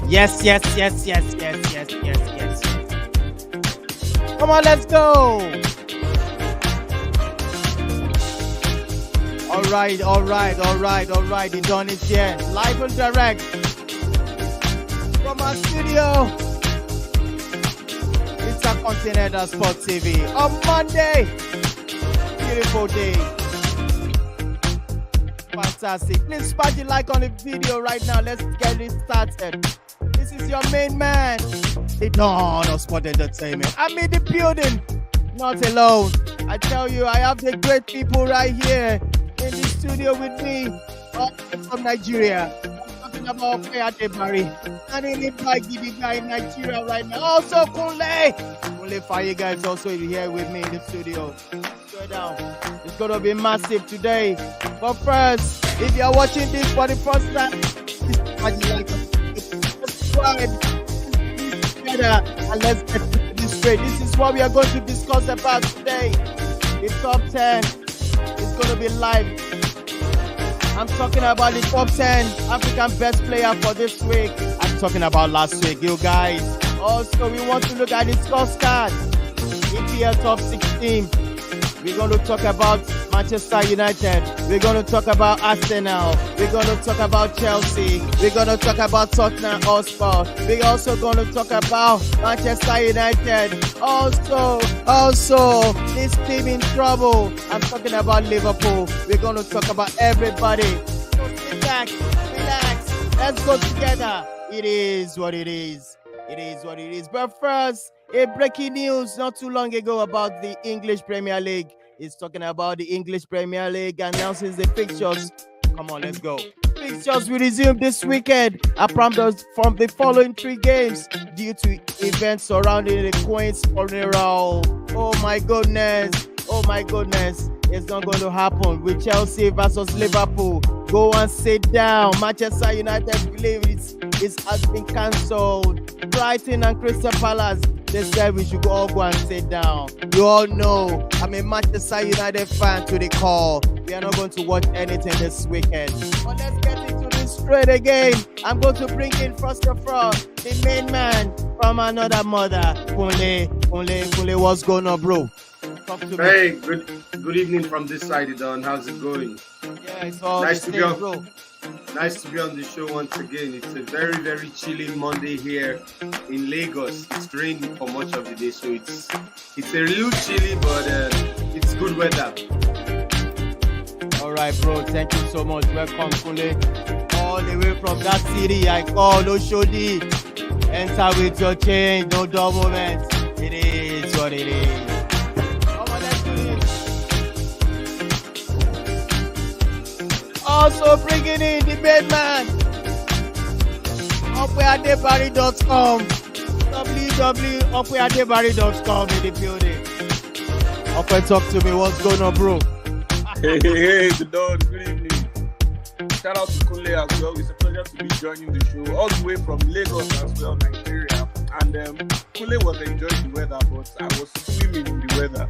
Yes. Come on, let's go. All right. The Don is here. Live and direct from our studio. INTERCONTINENTAL SPORTS TV on Monday. Beautiful day. Fantastic. Please smash the like on the video right now. Let's get it started. This is your main man, the Don of Sport Entertainment. I'm in the building, not alone. I tell you, I have the great people right here in the studio with me, all from Nigeria. I'm talking about Fayadebari, and in the guy in Nigeria right now. Also, Kunle for you guys also here with me in the studio. Go down. It's gonna be massive today. But first, if you're watching this for the first time, subscribe together and let's get to this straight. This is what we are going to discuss about today. The top 10 is going to be live. I'm talking about the top 10 African best player for this week. I'm talking about last week, you guys. Also, we want to look at the scorecard. EPL top 16. We're going to talk about Manchester United. We're going to talk about Arsenal. We're going to talk about Chelsea. We're going to talk about Tottenham Hotspur. We're also going to talk about Manchester United. Also, this team in trouble. I'm talking about Liverpool. We're going to talk about everybody. So sit back, relax. Let's go together. It is what it is. It is what it is. But first, a breaking news not too long ago about the English Premier League. It's talking about the English Premier League announces the fixtures. Come on, let's go. Fixtures will resume this weekend from the following 3 games due to events surrounding the Queen's funeral. Oh my goodness. It's not going to happen with Chelsea versus Liverpool. Go and sit down. Manchester United believe it has been cancelled. Brighton and Crystal Palace, they said we should all go and sit down. You all know I'm a Manchester United fan to the core. We are not going to watch anything this weekend. But let's get into this straight again. I'm going to bring in first of all the main man from another mother, Kunle, what's going on, bro? Hey, good evening from this side, Don. How's it going? Yeah, it's all nice the to same, be bro. Nice to be on the show once again. It's a very, very chilly Monday here in Lagos. It's raining for much of the day, so it's a little chilly, but it's good weather. All right, bro. Thank you so much. Welcome, Kunle. All the way from that city I call Oshodi. Enter with your change, no double moment. It is what it is. Also bringing in the main man, upwayadebari.com, www.upwayadebari.com in the building. Upway, talk to me. What's going on, bro? Hey, the Don. Good evening. Shout out to Kunle as well. It's a pleasure to be joining the show all the way from Lagos as well, Nigeria. And Kunle was enjoying the weather, but I was swimming in the weather.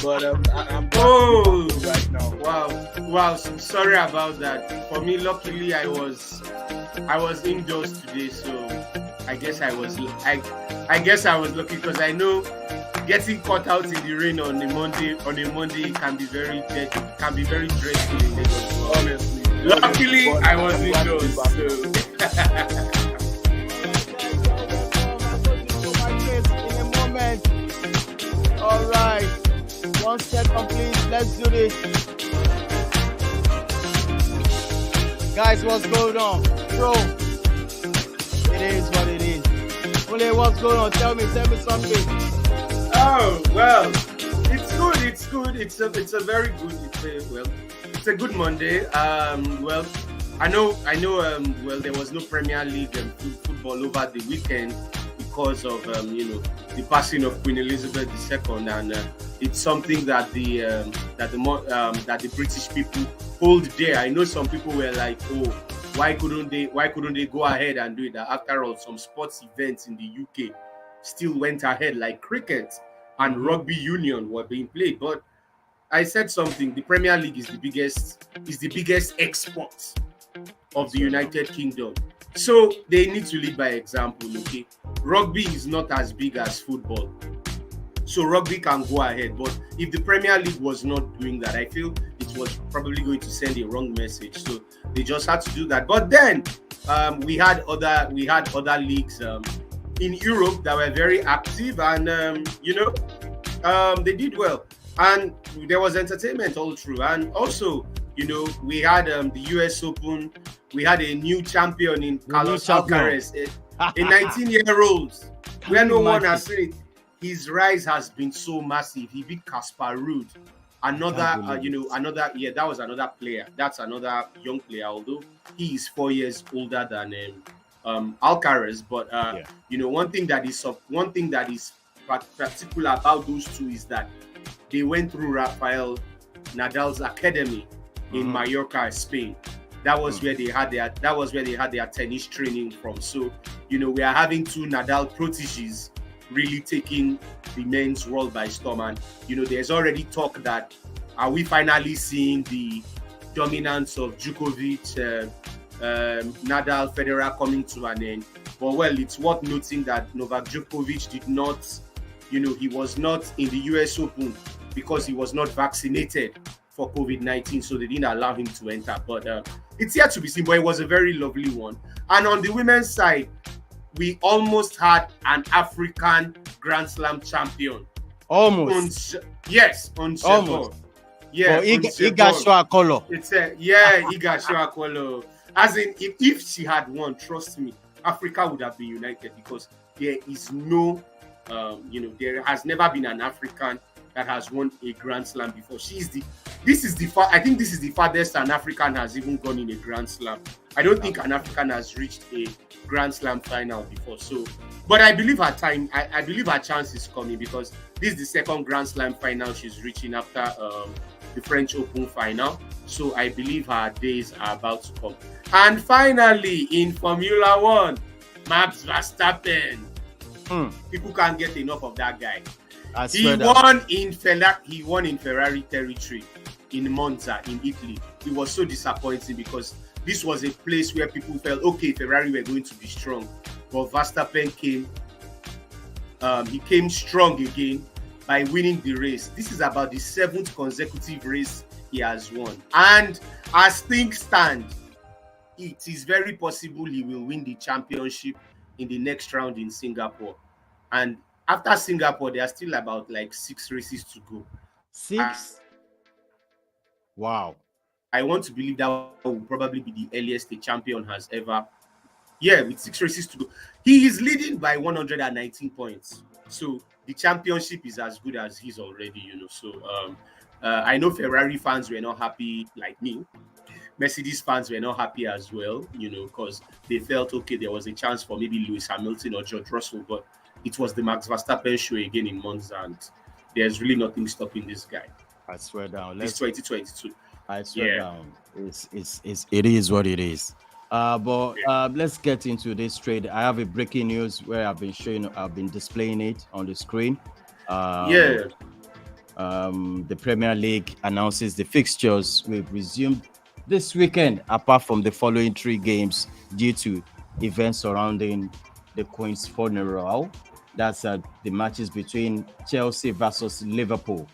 But I'm right now. Wow. Sorry about that. For me, luckily, I was indoors today, so I guess I was lucky because I know getting caught out in the rain on a Monday can be very dreadful in Lagos. Honestly. Luckily, I was indoors. So. All right, 1 second, please. Let's do this, guys. What's going on, bro? It is what it is. Kunle, what's going on? Tell me something. Oh well, it's good. It's a very good. It's a good Monday. Well, I know. Well, there was no Premier League football over the weekend because of the passing of Queen Elizabeth II, and it's something that the British people hold dear. I know some people were like, oh, why couldn't they go ahead and do it? After all, some sports events in the UK still went ahead, like cricket and rugby union were being played. But I said something. The Premier League is the biggest export of the United Kingdom. So they need to lead by example, okay? Rugby is not as big as football. So rugby can go ahead. But if the Premier League was not doing that, I feel it was probably going to send a wrong message. So they just had to do that. But then we had other leagues in Europe that were very active, and they did well. And there was entertainment all through. And also, we had the US Open. We had a new champion in Carlos Alcaraz, a 19-year-old, where no one has seen it. His rise has been so massive. He beat Casper Ruud. That was another player. That's another young player, although he is 4 years older than Alcaraz. But one thing that is particular about those two is that they went through Rafael Nadal's academy in Mallorca, Spain. That was where they had their tennis training from. So, we are having two Nadal proteges really taking the men's world by storm. And there's already talk that are we finally seeing the dominance of Djokovic, Nadal, Federer coming to an end? But it's worth noting that Novak Djokovic did not, he was not in the US Open because he was not vaccinated for COVID-19, so they didn't allow him to enter. But it's yet to be seen, but it was a very lovely one. And on the women's side, we almost had an African Grand Slam champion. Almost. On almost. Yeah, Iga Shuakolo. Iga Shuakolo. As in, if she had won, trust me, Africa would have been united, because there is no, there has never been an African that has won a Grand Slam before. I think this is the farthest an African has even gone in a Grand Slam. I don't think an African has reached a Grand Slam final before. So, but I believe her time, I believe her chance is coming, because this is the second Grand Slam final she's reaching after the French Open final. So I believe her days are about to come. And finally, in Formula One, Max Verstappen. People can't get enough of that guy. He won in Ferrari territory in Monza in Italy. It was so disappointing, because this was a place where people felt, okay, Ferrari were going to be strong. But Verstappen came strong again by winning the race. This is about the 7th consecutive race he has won. And as things stand, it is very possible he will win the championship in the next round in Singapore. And after Singapore, there are still about 6 races to go. 6? Wow. I want to believe that will probably be the earliest a champion has ever. Yeah, with 6 races to go. He is leading by 119 points. So the championship is as good as he's already, So I know Ferrari fans were not happy like me. Mercedes fans were not happy as well, because they felt, okay, there was a chance for maybe Lewis Hamilton or George Russell, but it was the Max Verstappen show again in Monza, and there's really nothing stopping this guy. I swear down. It's 2022. I swear down. It is what it is. But let's get into this trade. I have a breaking news where I've been displaying it on the screen. The Premier League announces the fixtures will resume this weekend, apart from the following 3 games due to events surrounding the Queen's funeral. That's the matches between Chelsea versus Liverpool,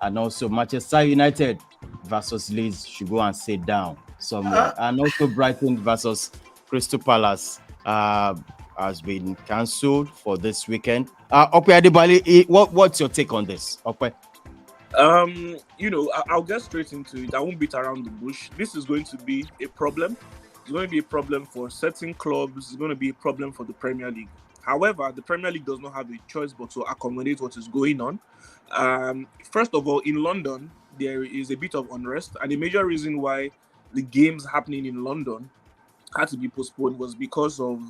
and also Manchester United versus Leeds should go and sit down somewhere. And also Brighton versus Crystal Palace has been cancelled for this weekend. Ope Adebali, what's your take on this, Ope? I'll get straight into it. I won't beat around the bush. This is going to be a problem. It's going to be a problem for certain clubs. It's going to be a problem for the Premier League. However, the Premier League does not have a choice but to accommodate what is going on. First of all, in London, there is a bit of unrest, and the major reason why the games happening in London had to be postponed was because of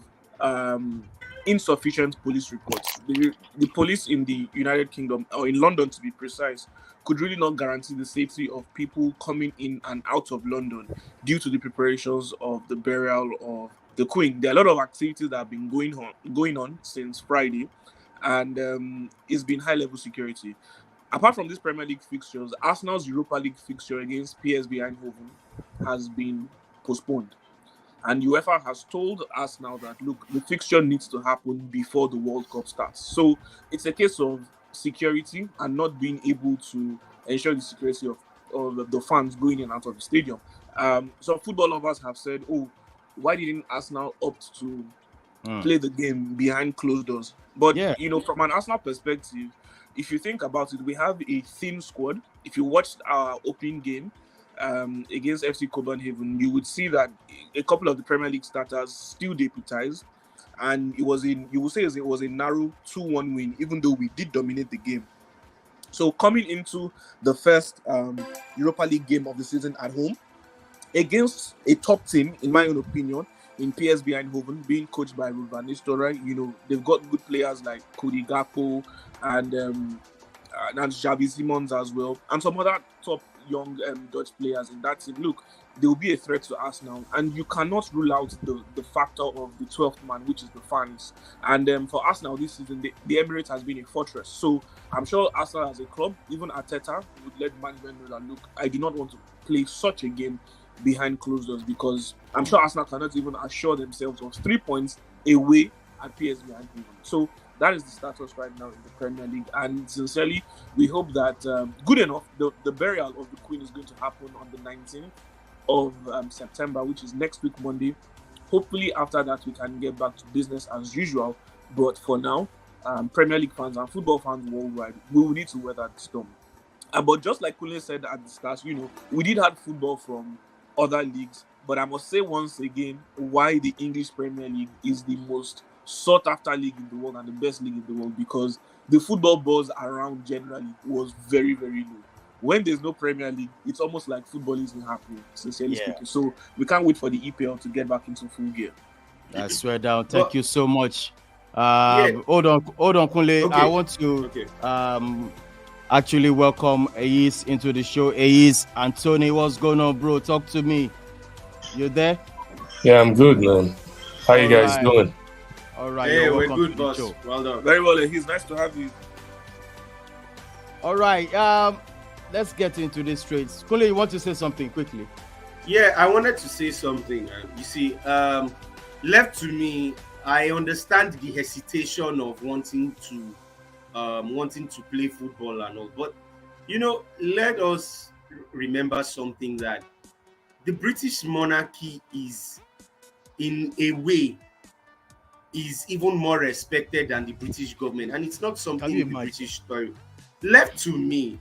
insufficient police reports. The police in the United Kingdom, or in London to be precise, could really not guarantee the safety of people coming in and out of London due to the preparations of the burial of the Queen. There are a lot of activities that have been going on since Friday, and it's been high-level security. Apart from these Premier League fixtures, Arsenal's Europa League fixture against PSV Eindhoven has been postponed. And UEFA has told us now that, look, the fixture needs to happen before the World Cup starts. So it's a case of security and not being able to ensure the security of the fans going in and out of the stadium. Some football lovers have said, oh, why didn't Arsenal opt to play the game behind closed doors? But, Yeah. From an Arsenal perspective, if you think about it, we have a thin squad. If you watched our opening game, against FC Copenhagen, you would see that a couple of the Premier League starters still deputized, and you would say it was a narrow 2-1 win, even though we did dominate the game. So coming into the first Europa League game of the season at home against a top team, in my own opinion, in PSV Eindhoven, being coached by Ruud van Nistelrooy, they've got good players like Cody Gakpo and Xavi Simons as well, and some other top young Dutch players in that team. Look, they will be a threat to Arsenal, and you cannot rule out the factor of the 12th man, which is the fans. And for Arsenal this season, the Emirates has been a fortress. So I'm sure Arsenal as a club, even Arteta, would let management know that, look, I do not want to play such a game behind closed doors, because I'm sure Arsenal cannot even assure themselves of 3 points away at PSV Eindhoven. So that is the status right now in the Premier League, and sincerely, we hope that good enough, the burial of the Queen is going to happen on the 19th of September, which is next week, Monday. Hopefully, after that, we can get back to business as usual. But for now, Premier League fans and football fans worldwide, we will need to weather the storm. But just like Kunle said at the start, we did have football from other leagues, but I must say once again why the English Premier League is the most sought after league in the world and the best league in the world, because the football buzz around generally was very, very low. When there's no Premier League, it's almost like football isn't happening, sincerely speaking. So we can't wait for the EPL to get back into full gear. I swear down. Thank you so much. Hold on, Kunle. Okay. I want to actually welcome Ayis into the show. Ayis, Anthony, what's going on, bro? Talk to me. You there? Yeah, I'm good, man. How you guys doing? All right. Hey, we're good, boss. Well done. Very well. He's nice to have you. All right. Let's get into this straight. Kunle, you want to say something quickly? Yeah, I wanted to say something. You see, left to me, I understand the hesitation of wanting to play football and all, but let us remember something, that the British monarchy is, in a way, is even more respected than the British government, and it's not something the British story. Left to me,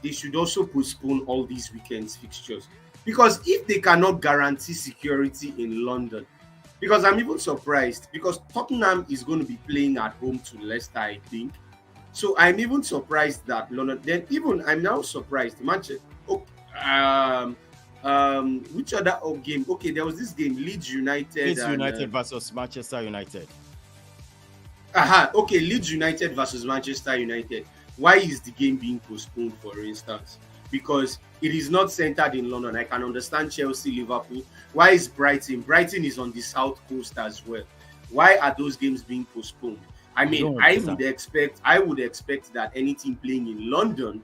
they should also postpone all these weekends fixtures, because if they cannot guarantee security in London, because I'm even surprised, because Tottenham is going to be playing at home to Leicester, I think. So I'm even surprised that London. Then even I'm now surprised. Manchester. Which other game? Okay, there was this game, Leeds United. Versus Manchester United. Okay, Leeds United versus Manchester United. Why is the game being postponed, for instance? Because it is not centered in London. I can understand Chelsea, Liverpool. Why is Brighton? Brighton is on the south coast as well. Why are those games being postponed? I mean, I would expect that anything playing in London,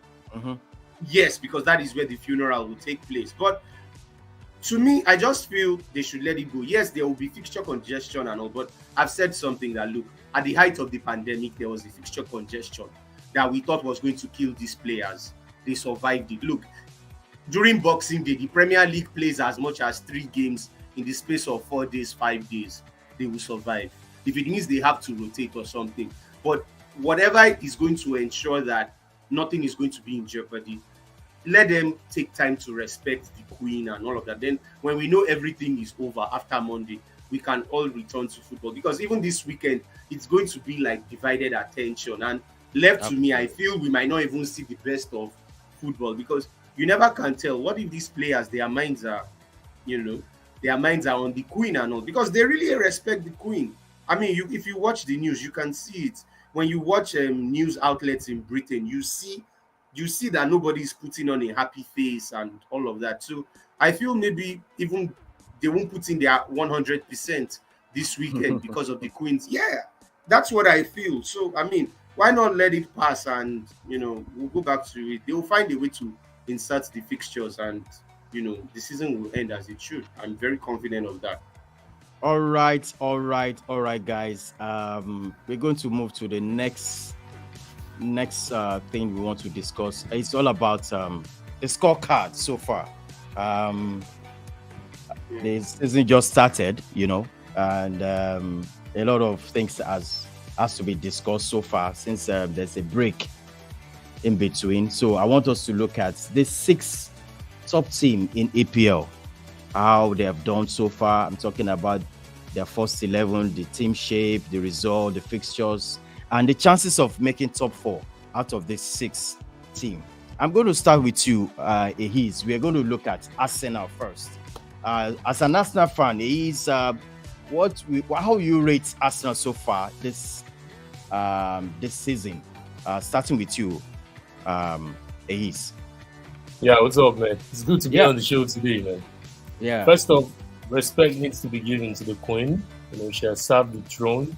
yes, because that is where the funeral will take place. But to me, I just feel they should let it go. Yes, there will be fixture congestion and all, but I've said something that, look, at the height of the pandemic, there was a fixture congestion that we thought was going to kill these players. They survived it. Look, during Boxing Day, the Premier League plays as much as 3 games in the space of 4 days, 5 days. They will survive. If it means they have to rotate or something. But whatever is going to ensure that nothing is going to be in jeopardy, let them take time to respect the Queen and all of that. Then when we know everything is over after Monday, we can all return to football. Because even this weekend, it's going to be like divided attention. And left to me, I feel we might not even see the best of football, because you never can tell. What if these players, their minds are on the Queen and all, because they really respect the Queen. I mean, if you watch the news, you can see it. When you watch news outlets in Britain, you see that nobody's putting on a happy face and all of that. So I feel maybe even they won't put in their 100% this weekend because of the Queen's. Yeah, that's what I feel. So I mean, why not let it pass and we'll go back to it. They will find a way to insert the fixtures and the season will end as it should. I'm very confident of that. All right, guys. We're going to move to the next thing we want to discuss. It's all about the scorecard so far. The season just started, and a lot of things has to be discussed so far since there's a break in between. So I want us to look at the 6 top team in EPL, how they have done so far. I'm talking about their first 11, the team shape, the result, the fixtures, and the chances of making top 4 out of this 6 team. I'm going to start with you, Ehis. We're going to look at Arsenal first. As an Arsenal fan, Ehis, how you rate Arsenal so far this season? Starting with you, Ehis. Yeah, what's up, man? It's good to be on the show today, man. Yeah. First off, respect needs to be given to the Queen. She has served the throne,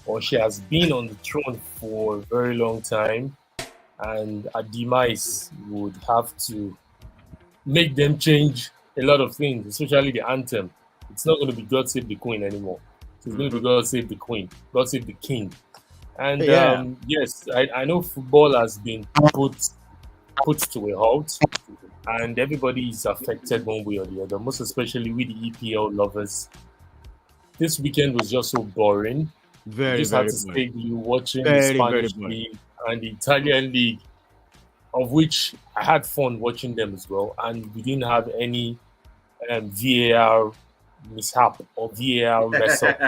or she has been on the throne for a very long time, and a demise would have to make them change a lot of things, especially the anthem. It's not going to be God Save the Queen anymore. It's going to be God Save the Queen, God Save the King. And yes, I know football has been put to a halt, and everybody is affected one way or the other, most especially with the EPL lovers. This weekend was just so boring. Very, just very had to stay you watching very, the Spanish league and the Italian league, of which I had fun watching them as well. And we didn't have any VAR mishap or VAR mess up.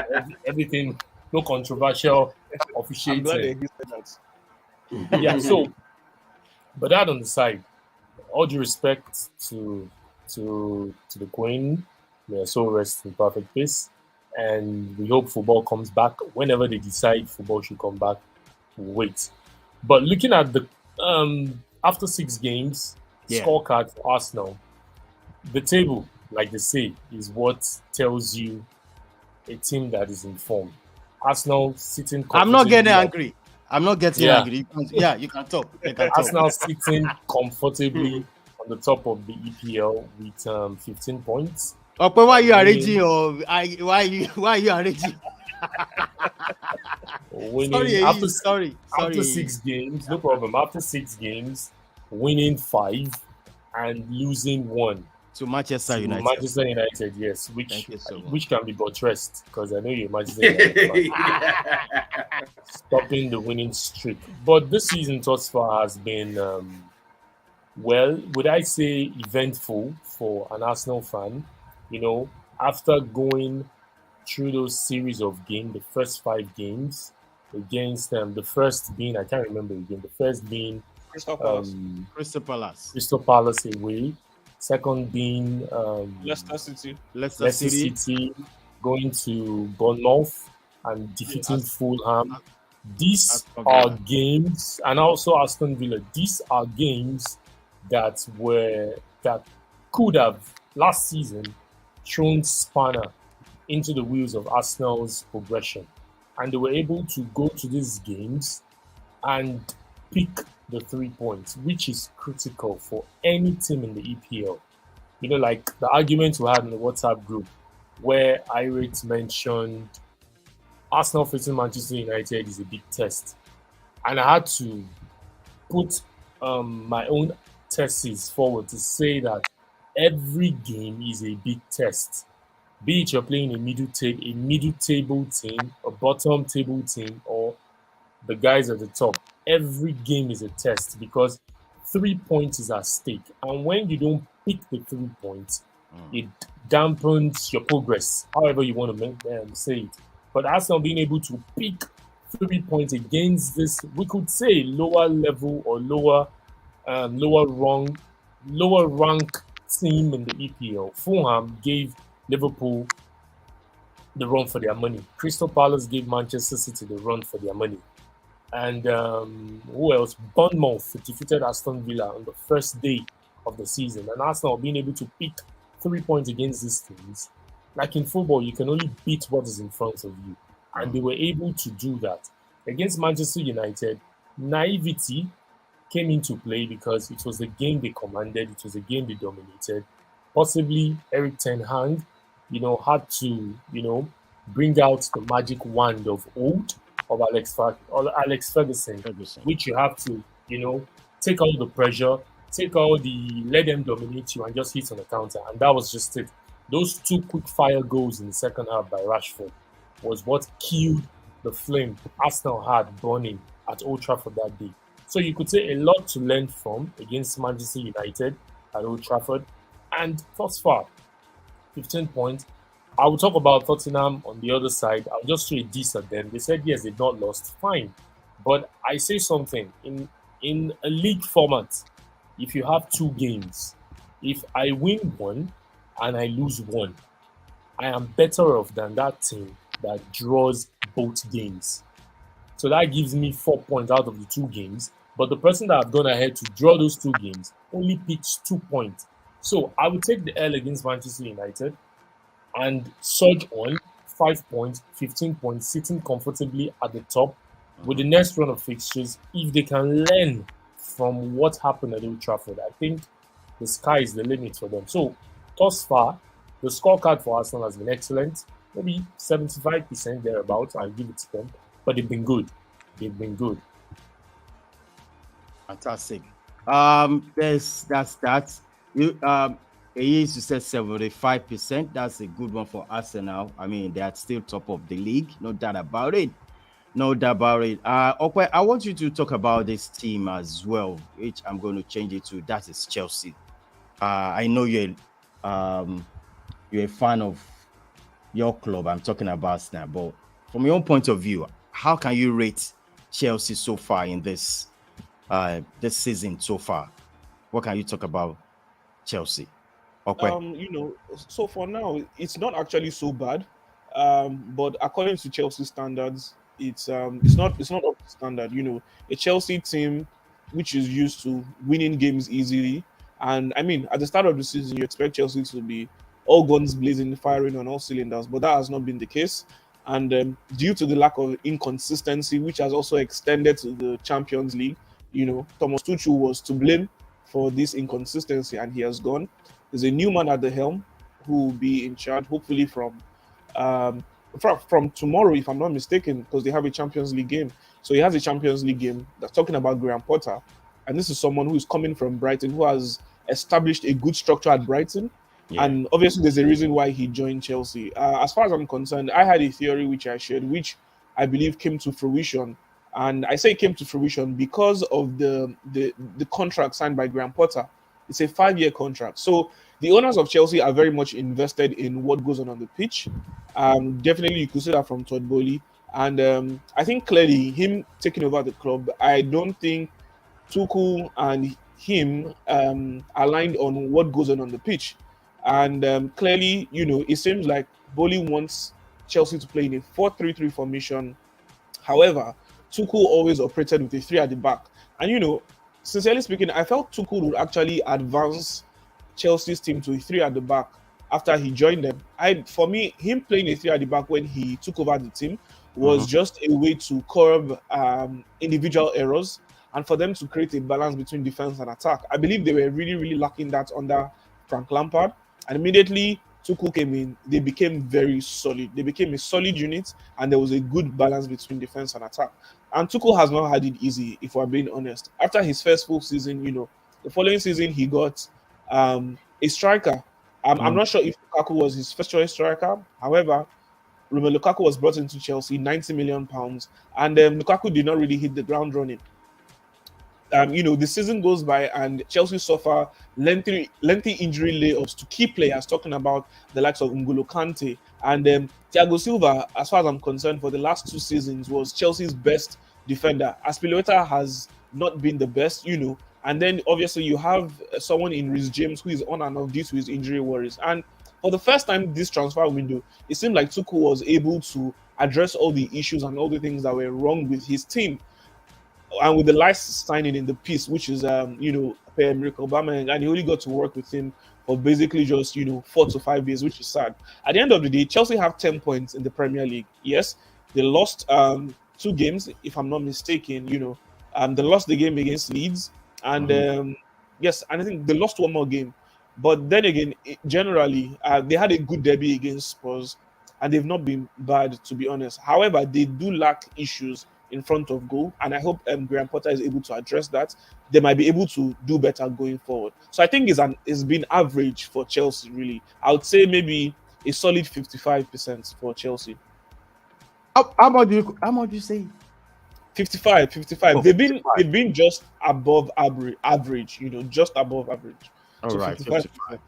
Everything, no controversial officiating. I'm glad they said that. Yeah, so, but that on the side, all due respect to the Queen, may her soul rest in perfect peace, and we hope football comes back whenever they decide football should come back. We'll wait. But looking at the after 6 games scorecard for Arsenal, the table, like they say, is what tells you a team that is informed. Arsenal sitting. I'm not getting angry. I'm not getting angry. You can talk. Arsenal sitting comfortably on the top of the EPL with 15 points. But why are you arranging? Why are you arranging? Winning sorry. After 6 games, no problem. After 6 games, winning 5 and losing 1 to Manchester United. Manchester United, yes, which can be buttressed because I know you're Manchester United fan. Stopping the winning streak. But this season thus far has been, would I say eventful for an Arsenal fan? After going through those series of games, the first 5 games against the first being, I can't remember again, the first being Crystal Palace. Crystal Palace away. Second being Leicester City. Leicester City, going to Bournemouth and defeating Fulham. These are games, and also Aston Villa. These are games that could have last season thrown spanner into the wheels of Arsenal's progression, and they were able to go to these games and pick the 3 points, which is critical for any team in the EPL. Like the argument we had in the WhatsApp group where Irate mentioned Arsenal facing Manchester United is a big test. And I had to put my own thesis forward to say that every game is a big test. Be it you're playing a middle table team, a bottom table team, or the guys at the top. Every game is a test because 3 points is at stake. And when you don't pick the 3 points, it dampens your progress, however you want to say it. But Arsenal being able to pick 3 points against this, we could say lower level or lower rank team in the EPL. Fulham gave Liverpool the run for their money. Crystal Palace gave Manchester City the run for their money. And who else? Bournemouth defeated Aston Villa on the first day of the season. And Arsenal being able to pick 3 points against these teams. Like in football, you can only beat what is in front of you. And they were able to do that. Against Manchester United, naivety came into play because it was the game they commanded. It was a game they dominated. possibly Eric Ten Hag, had to, bring out the magic wand of old of Alex Ferguson, which you have to, take all the pressure, let them dominate you and just hit on the counter. And that was just it. Those two quick fire goals in the second half by Rashford was what killed the flame Arsenal had burning at Old Trafford that day. So you could say a lot to learn from against Manchester United at Old Trafford. And thus far, 15 points. I will talk about Tottenham on the other side. I'll just throw a diss at them. They said, yes, they've not lost. Fine. But I say something. In a league format, if you have two games, if I win one and I lose one, I am better off than that team that draws both games. So that gives me 4 points out of the two games. But the person that I've gone ahead to draw those two games only picks 2 points. So I would take the L against Manchester United and surge on 5 points, 15 points, sitting comfortably at the top with the next run of fixtures. If they can learn from what happened at Old Trafford, I think the sky is the limit for them. So thus far, the scorecard for Arsenal has been excellent. Maybe 75% thereabouts. I'll give it to them. But they've been good. They've been good. Fantastic. That's that. It used to say 75%. That's a good one for Arsenal. I mean, they are still top of the league. No doubt about it. No doubt about it. Okay, I want you to talk about this team as well, which I'm going to change it to. That is Chelsea. I know you're a fan of your club. I'm talking about now, but from your own point of view, how can you rate Chelsea so far in this season so far? What can you talk about Chelsea? Okay. So for now, it's not actually so bad. But according to Chelsea standards, it's not up to standard. A Chelsea team which is used to winning games easily, and I mean, at the start of the season, you expect Chelsea to be all guns blazing, firing on all cylinders, but that has not been the case. And due to the lack of inconsistency, which has also extended to the Champions League, Thomas Tuchel was to blame for this inconsistency, and he has gone. There's a new man at the helm who will be in charge, hopefully from tomorrow, if I'm not mistaken, because they have a Champions League game. So he has a Champions League game that's talking about Graham Potter, and this is someone who is coming from Brighton, who has established a good structure at Brighton. Yeah. And obviously, there's a reason why he joined Chelsea. As far as I'm concerned, I had a theory which I shared, which I believe came to fruition. And I say it came to fruition because of the contract signed by Graham Potter. It's a 5-year contract. So the owners of Chelsea are very much invested in what goes on the pitch. Definitely, you could see that from Todd Boehly. And I think clearly him taking over the club, I don't think Tuchel and him aligned on what goes on the pitch. And clearly, it seems like Boehly wants Chelsea to play in a 4-3-3 formation. However, Tuchel always operated with a 3 at the back. And, sincerely speaking, I felt Tuchel would actually advance Chelsea's team to a 3 at the back after he joined them. For me, him playing a 3 at the back when he took over the team was just a way to curb individual errors and for them to create a balance between defense and attack. I believe they were really, really lacking that under Frank Lampard. And immediately Tuchel came in, they became very solid. They became a solid unit, and there was a good balance between defense and attack. And Tuchel has not had it easy, if we're being honest. After his first full season, the following season he got a striker. I'm not sure if Lukaku was his first choice striker. However, Romelu Lukaku was brought into Chelsea, £90 million, and Lukaku did not really hit the ground running. The season goes by and Chelsea suffer lengthy injury layoffs to key players, talking about the likes of N'Golo Kante. And Thiago Silva, as far as I'm concerned, for the last 2 seasons was Chelsea's best defender. Aspilicueta has not been the best, And then obviously you have someone in Reece James who is on and off due to his injury worries. And for the first time this transfer window, it seemed like Tuchel was able to address all the issues and all the things that were wrong with his team. And with the last signing in the piece, which is, Pierre-Emerick Aubameyang, and he only got to work with him for basically just, 4 to 5 years, which is sad. At the end of the day, Chelsea have 10 points in the Premier League. Yes, they lost 2 games, if I'm not mistaken. They lost the game against Leeds, and yes, and I think they lost one more game. But then again, generally, they had a good debut against Spurs, and they've not been bad, to be honest. However, they do lack issues in front of goal, and I hope Graham Potter is able to address that. They might be able to do better going forward. So I think it's been average for Chelsea. Really, I would say maybe a solid 55% for Chelsea. How much do you say? 55. Oh, They've been just above average, just above average. all So right, 55%.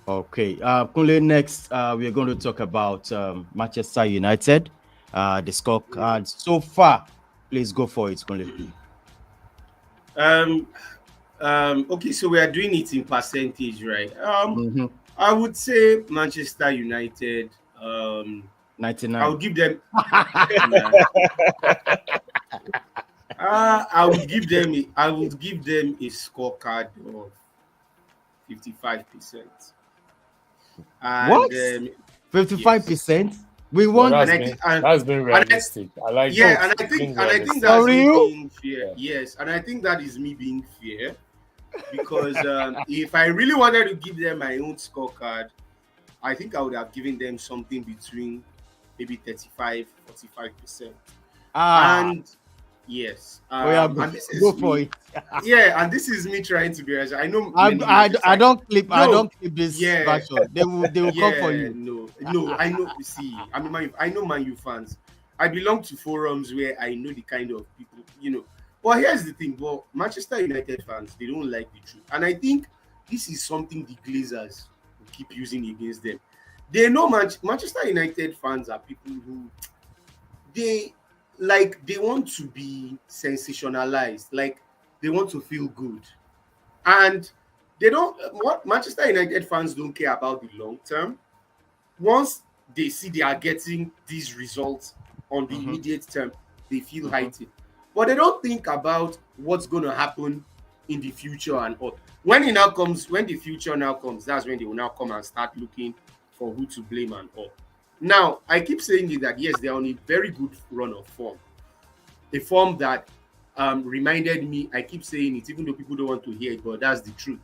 Okay. Kunle, next, we are going to talk about Manchester United. The scorecard so far. Please go for it, Kunle. Okay, so we are doing it in percentage, right? Mm-hmm. I would say Manchester United. I 99. would give them. I would give them. I would give them a scorecard of 55%. What? And 55%? We Well, won. that's been realistic. I like yeah, that. and I think that's Sorry, me you? being fair. Yes, and I think that is me being fair because if I really wanted to give them my own scorecard, I think I would have given them something between maybe 35-45%. And yes, and this is go for me, it. yeah, and this is me trying to be honest. I know I don't clip. I No. don't clip this Yeah. version. They will come for you. No, I know. See, I know Man U fans. I belong to forums where I know the kind of people. But here's the thing: well, Manchester United fans, they don't like the truth, and I think this is something the Glazers will keep using against them. They know Manchester United fans are people who they want to be sensationalized, like they want to feel good, and they don't. What Manchester United fans don't care about the long term. Once they see they are getting these results on the immediate term, they feel heightened. But they don't think about what's going to happen in the future and all. When the future now comes, that's when they will now come and start looking for who to blame and all. Now, I keep saying it that yes, they are on a very good run of form. A form that reminded me, I keep saying it, even though people don't want to hear it, but that's the truth.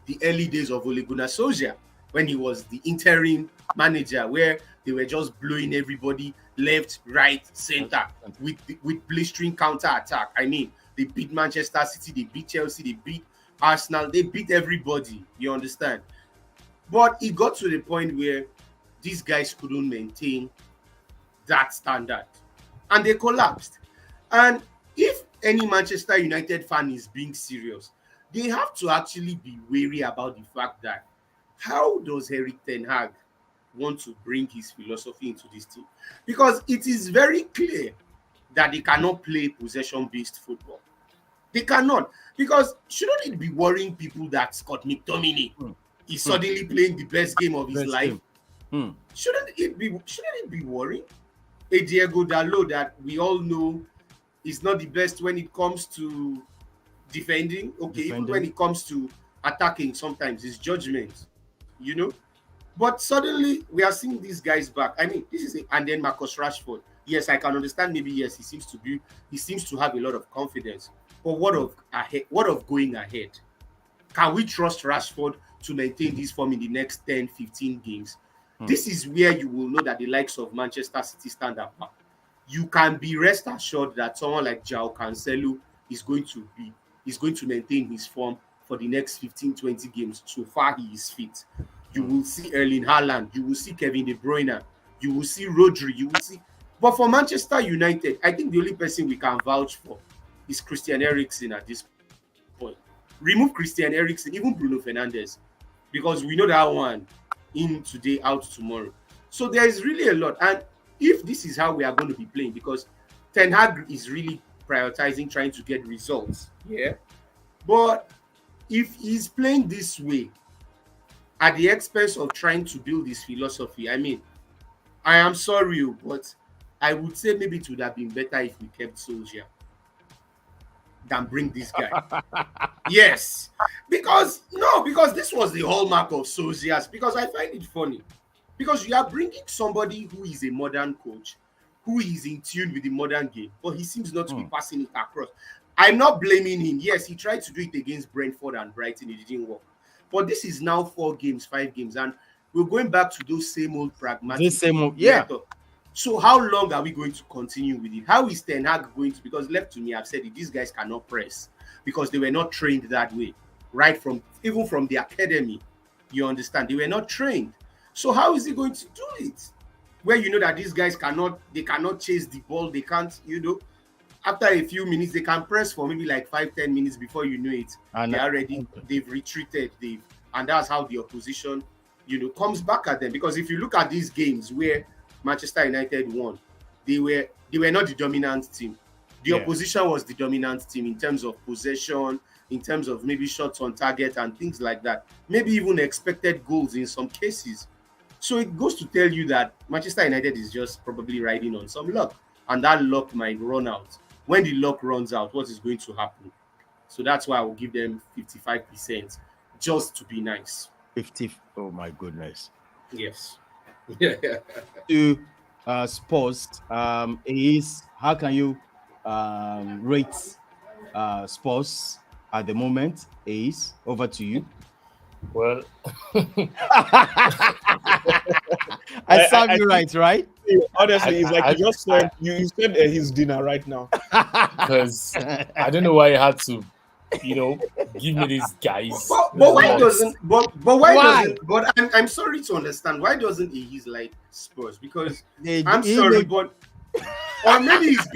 The early days of Ole Gunnar Solskjaer, when he was the interim manager, where they were just blowing everybody left, right, center with blistering counter attack. I mean, they beat Manchester City, they beat Chelsea, they beat Arsenal, they beat everybody. You understand? But it got to the point where these guys couldn't maintain that standard, and they collapsed. And if any Manchester United fan is being serious, they have to actually be wary about the fact that how does Erik ten Hag want to bring his philosophy into this team? Because it is very clear that they cannot play possession-based football. They cannot. Because shouldn't it be worrying people that Scott McTominay is suddenly playing the best game of his life? Shouldn't it be worrying? A Diego Dalot that we all know is not the best when it comes to defending. Okay, even when it comes to attacking, sometimes it's judgment. But suddenly we are seeing these guys back. I mean, and then Marcus Rashford. Yes, I can understand. Maybe yes, he seems to have a lot of confidence. But what of going ahead? Can we trust Rashford to maintain this form in the next 10, 15 games? This is where you will know that the likes of Manchester City stand apart. You can be rest assured that someone like João Cancelo is going to maintain his form for the next 15, 20 games. So far, he is fit. You will see Erling Haaland. You will see Kevin De Bruyne. You will see Rodri. You will see. But for Manchester United, I think the only person we can vouch for is Christian Eriksen at this point. Remove Christian Eriksen, even Bruno Fernandes, because we know that one in today, out tomorrow. So there is really a lot. And if this is how we are going to be playing, because Ten Hag is really prioritizing trying to get results. Yeah. But if he's playing this way at the expense of trying to build his philosophy, I mean, I am sorry, but I would say maybe it would have been better if we kept Solskjaer than bring this guy. Yes. Because this was the hallmark of Solskjaer's. Because I find it funny. Because you are bringing somebody who is a modern coach, who is in tune with the modern game, but he seems not to be passing it across. I'm not blaming him. Yes, he tried to do it against Brentford and Brighton. It didn't work. But this is now 4 games, 5 games, and we're going back to those same old pragmatic. This same old, yeah. method. So how long are we going to continue with it? How is Ten Hag going to? Because left to me, I've said it, these guys cannot press because they were not trained that way, right? Even from the academy, you understand, they were not trained. So how is he going to do it? Where you know that these guys cannot chase the ball, they can't, after a few minutes, they can press for maybe like 5-10 minutes before you know it. And they've retreated, and that's how the opposition, comes back at them. Because if you look at these games where Manchester United won, they were not the dominant team. The opposition was the dominant team in terms of possession, in terms of maybe shots on target and things like that. Maybe even expected goals in some cases. So it goes to tell you that Manchester United is just probably riding on some luck, and that luck might run out. When the luck runs out, what is going to happen? So that's why I will give them 55% just to be nice. 50. Oh my goodness. Yes. To Spurs, is how can you rate Spurs at the moment? Is over to you. Well, I serve you right? Honestly, it's like you just said you said his dinner right now. Because I don't know why you had to, give me these guys. But why doesn't? But why doesn't? But I'm sorry to understand. Why doesn't he's like Spurs? Because I'm sorry, but or maybe it's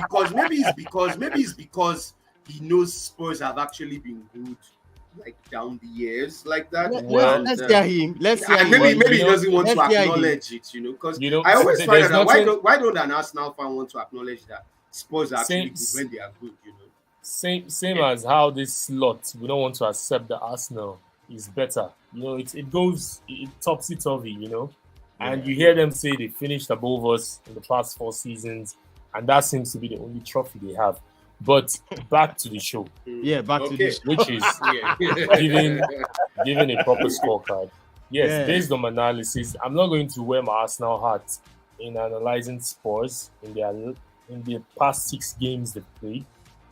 because he knows Spurs have actually been good, like down the years, like that. Let's hear him. Let's hear him. Maybe he doesn't want to acknowledge it, because I always find out why don't an Arsenal fan want to acknowledge that Spurs are actually good when they are good, Same as how this slot, we don't want to accept that Arsenal is better. It goes topsy-turvy, and you hear them say they finished above us in the past 4 seasons, and that seems to be the only trophy they have. But back to the show. Yeah, back to the show. Which is giving a proper scorecard. Yes, based on my analysis, I'm not going to wear my Arsenal hat in analyzing Spurs in the past 6 games they've played.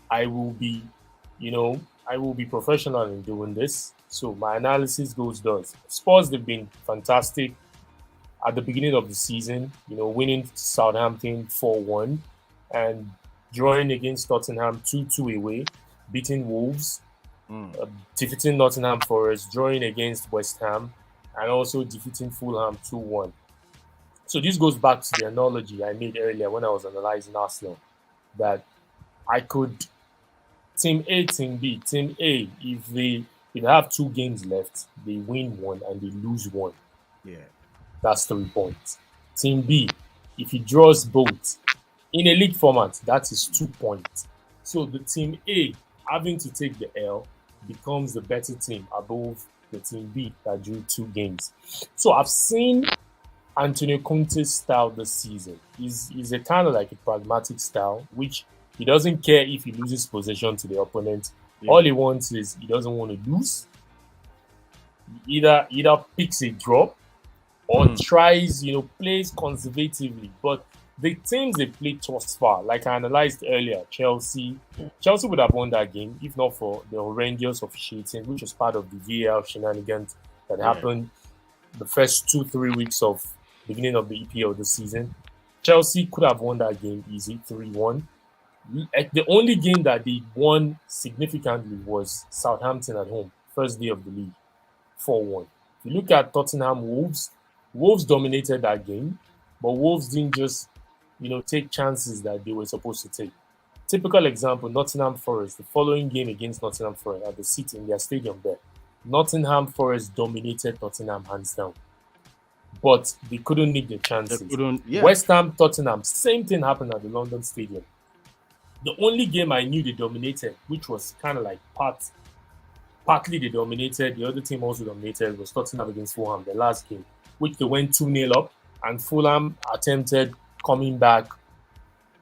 I will be professional in doing this. So my analysis goes thus. Spurs, they've been fantastic at the beginning of the season, winning Southampton 4-1 and drawing against Tottenham 2-2 away, beating Wolves, defeating Nottingham Forest, drawing against West Ham, and also defeating Fulham 2-1. So this goes back to the analogy I made earlier when I was analyzing Arsenal, that I could Team A, Team B. Team A, if they have 2 games left, they win 1 and they lose 1. Yeah. That's 3 points. Team B, if he draws both, in a league format, that is 2 points. So the Team A, having to take the L, becomes the better team above the Team B that drew 2 games. So I've seen Antonio Conte's style this season. He's a kind of like a pragmatic style, which he doesn't care if he loses possession to the opponent. Yeah. All he wants is he doesn't want to lose. He either picks a draw or tries, plays conservatively. But the teams they played thus far, like I analyzed earlier, Chelsea would have won that game if not for the horrendous officiating, which was part of the VAR shenanigans that happened the first 2-3 weeks of beginning of the EPL this season. Chelsea could have won that game easy, 3-1. The only game that they won significantly was Southampton at home, first day of the league, 4-1. If you look at Tottenham Wolves dominated that game, but Wolves didn't just, take chances that they were supposed to take. Typical example, Nottingham Forest, the following game against Nottingham Forest at the City in their stadium there. Nottingham Forest dominated Tottenham hands down, but they couldn't nick the chances. West Ham, Tottenham, same thing happened at the London Stadium. The only game I knew they dominated, which was kind of like partly they dominated, the other team also dominated, was Tottenham against Fulham, the last game, which they went 2-0 up, and Fulham attempted coming back,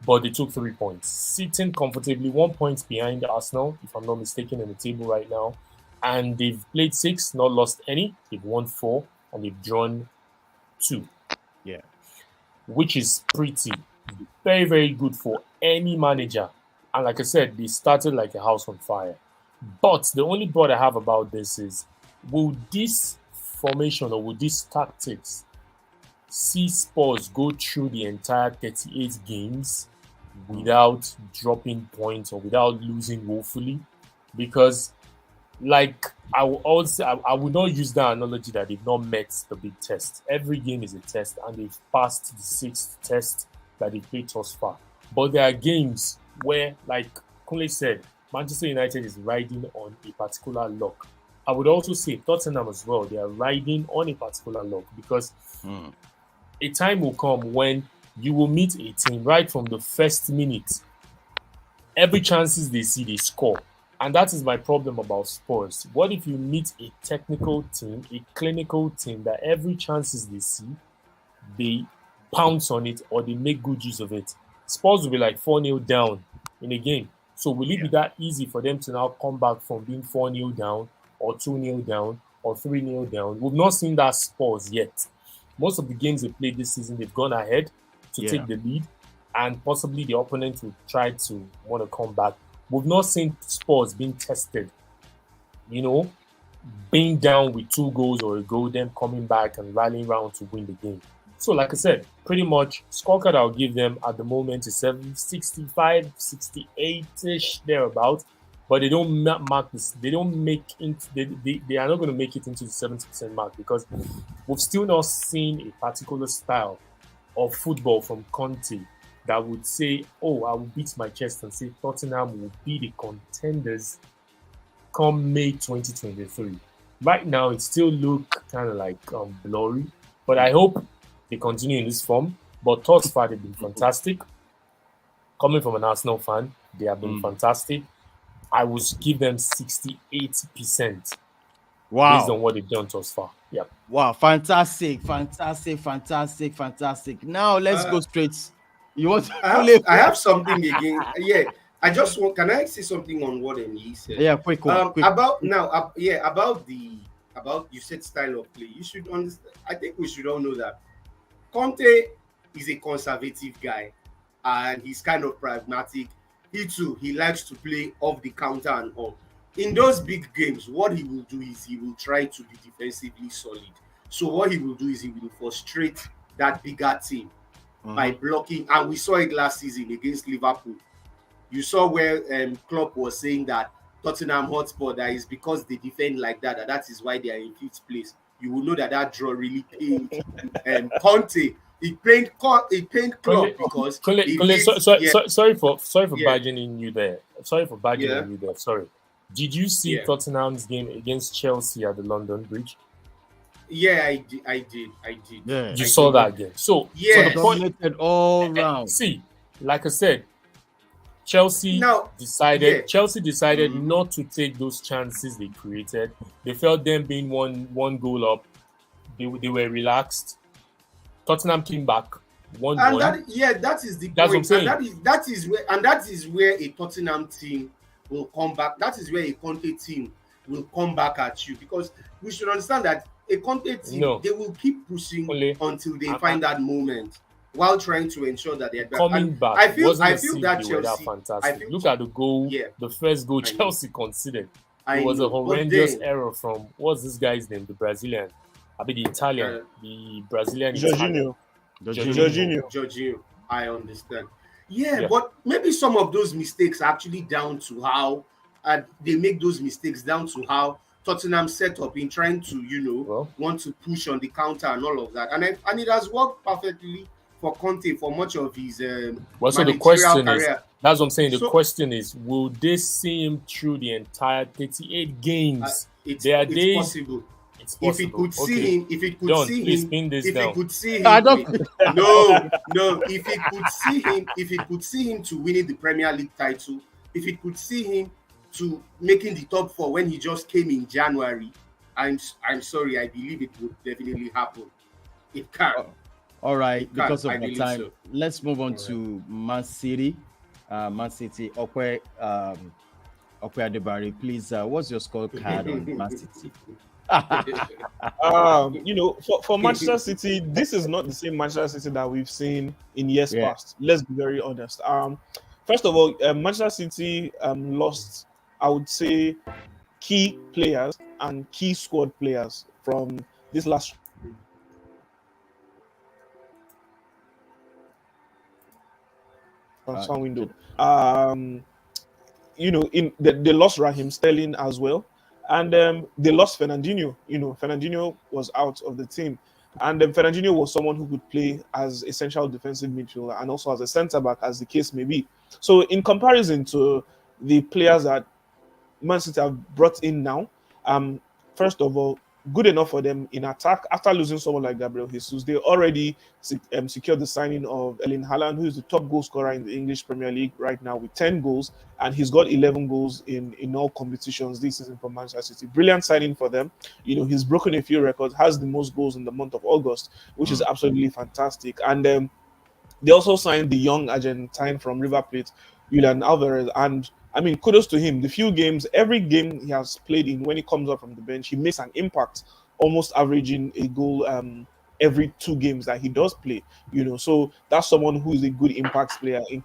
but they took 3 points, sitting comfortably 1 point behind Arsenal, if I'm not mistaken, in the table right now. And they've played 6, not lost any. They've won 4, and they've drawn 2. Yeah. Which is pretty, very, very good for any manager. And like I said, they started like a house on fire. But the only thought I have about this is will this formation or will these tactics see Spurs go through the entire 38 games without dropping points or without losing woefully? Because, like, I would not use that analogy that they've not met the big test. Every game is a test, and they've passed the 6th test that they played thus far. But there are games where, like Kunle said, Manchester United is riding on a particular luck. I would also say Tottenham as well. They are riding on a particular luck because a time will come when you will meet a team right from the first minute. Every chances they see, they score. And that is my problem about Spurs. What if you meet a technical team, a clinical team that every chances they see, they pounce on it or they make good use of it? Spurs will be like 4-0 down in a game. So will it be that easy for them to now come back from being 4-0 down or 2-0 down or 3-0 down? We've not seen that Spurs yet. Most of the games they played this season, they've gone ahead to take the lead, and possibly the opponent will try to want to come back. We've not seen Spurs being tested, being down with 2 goals or a goal, then coming back and rallying around to win the game. So, like I said, pretty much scorecard I'll give them at the moment is 65, 68-ish, thereabouts. But they don't mark this. They don't make it. They are not going to make it into the 70% mark because we've still not seen a particular style of football from Conte that would say, "Oh, I will beat my chest and say Tottenham will be the contenders come May 2023." Right now, it still looks kind of like blurry, but I hope they continue in this form. But thus far, they've been fantastic. Coming from an Arsenal fan, they have been fantastic. I would give them 68%. Wow. Based on what they've done thus far. Yeah. Wow, fantastic. Now let's go straight. You want to I have something again. Yeah. I just want, can I say something on what he said? Yeah, quick. About you said style of play. You should understand. I think we should all know that Conte is a conservative guy and he's kind of pragmatic. He likes to play off the counter and all. In those big games, what he will do is he will try to be defensively solid. So what he will do is he will frustrate that bigger team by blocking. And we saw it last season against Liverpool. You saw where Klopp was saying that Tottenham Hotspur, that is because they defend like that, that is why they are in 5th place. You will know that draw really pained Conte. It pained Klopp because sorry for barging in you there. Sorry for barging in you there. Sorry. Did you see Tottenham's game against Chelsea at the London Bridge? Yeah, I did. Yeah. You saw that game. So the point all round. See, like I said, Chelsea decided not to take those chances they created. They felt them being one goal up. They were relaxed. Tottenham came back 1-1. That is the point. What I'm saying. That is where a Tottenham team will come back. That is where a Conte team will come back at you, because we should understand that a Conte team, they will keep pushing until they find that moment while trying to ensure that they're coming back. I feel that Chelsea. Fantastic. Look at the goal. The first goal Chelsea conceded. It was a horrendous error from what's this guy's name? The Brazilian. The Italian, the Brazilian. Jorginho. I understand. Yeah, but maybe some of those mistakes are actually down to how they make those mistakes down to how Tottenham set up in trying to, want to push on the counter and all of that. And it has worked perfectly for Conte for much of his so the question career. That's what I'm saying. The question is, will they see him through the entire 38 games? It's possible. If it could see him, if it could see him, if it could see him, if it could see him to winning the Premier League title, if it could see him to making the top 4 when he just came in January, I'm sorry, I believe it would definitely happen. It can. All right, because of the time, let's move on to Man City. Okwe Adebari, please. What's your scorecard on Man City? For Manchester City, this is not the same Manchester City that we've seen in years past. Let's be very honest. First of all, Manchester City lost, I would say, key players and key squad players from this last transfer window. In they lost Raheem Sterling as well, and they lost Fernandinho. Fernandinho was out of the team, and Fernandinho was someone who could play as essential defensive midfielder and also as a centre back, as the case may be. So, in comparison to the players that Man City have brought in now, first of all, good enough for them in attack. After losing someone like Gabriel Jesus, they already secured the signing of Erling Haaland, who is the top goal scorer in the English Premier League right now with 10 goals, and he's got 11 goals in all competitions this season for Manchester City. Brilliant signing for them. He's broken a few records, has the most goals in the month of August, which is absolutely fantastic. And they also signed the young Argentine from River Plate, Julian Alvarez. And I mean, kudos to him. The few games, every game he has played in, when he comes up from the bench, he makes an impact, almost averaging a goal every 2 games that he does play. So that's someone who is a good impact player. We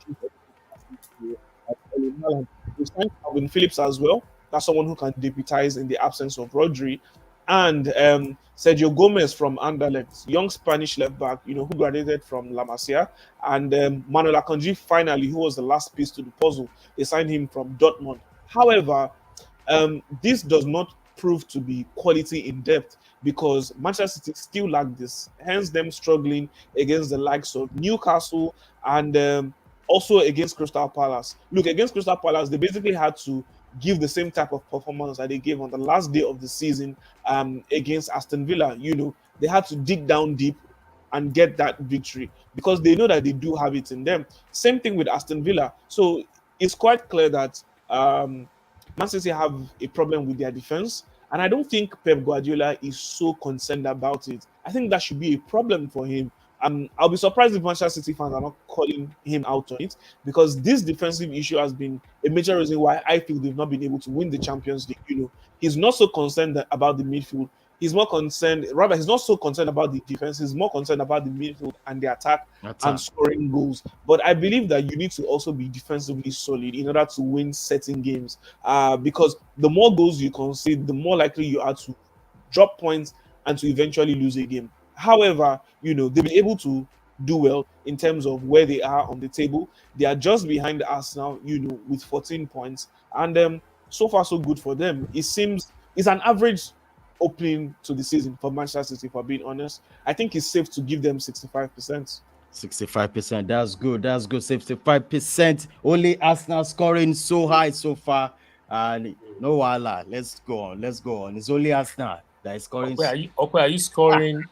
signed Calvin Phillips as well. That's someone who can deputize in the absence of Rodri. And Sergio Gomez from Anderlecht, young Spanish left back, who graduated from La Masia. And Manuel Akanji, finally, who was the last piece to the puzzle. They signed him from Dortmund. However, this does not prove to be quality in depth because Manchester City still lack this, hence them struggling against the likes of Newcastle and also against Crystal Palace. Look, against Crystal Palace, they basically had to give the same type of performance that they gave on the last day of the season against Aston Villa. They had to dig down deep and get that victory because they know that they do have it in them. Same thing with Aston Villa. So it's quite clear that Man City have a problem with their defense, and I don't think Pep Guardiola is so concerned about it. I think that should be a problem for him. I'll be surprised if Manchester City fans are not calling him out on it because this defensive issue has been a major reason why I feel they've not been able to win the Champions League. He's not so concerned about the midfield. He's not so concerned about the defense. He's more concerned about the midfield and the attack and scoring goals. But I believe that you need to also be defensively solid in order to win certain games because the more goals you concede, the more likely you are to drop points and to eventually lose a game. However, they've been able to do well in terms of where they are on the table. They are just behind Arsenal, with 14 points. And so far, so good for them. It seems it's an average opening to the season for Manchester City, for being honest. I think it's safe to give them 65%. 65%. That's good. 65%. Only Arsenal scoring so high so far. And no wala. Let's go on. It's only Arsenal that is scoring. Are you scoring?